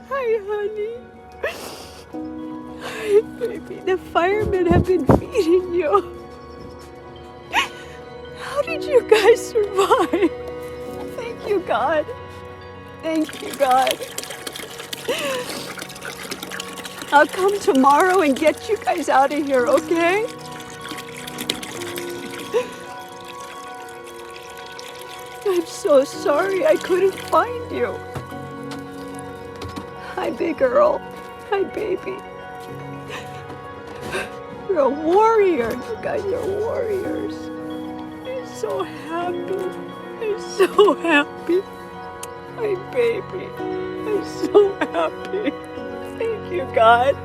Hi, honey. Hi, baby. The firemen have been feeding you. How did you guys survive? Thank you, God. Thank you, God. I'll come tomorrow and get you guys out of here, okay? I'm so sorry I couldn't find you. Hi, big girl. Hi, baby. You're a warrior. You guys are warriors. I'm so happy. I'm so happy. My baby. I'm so happy. Thank you, God.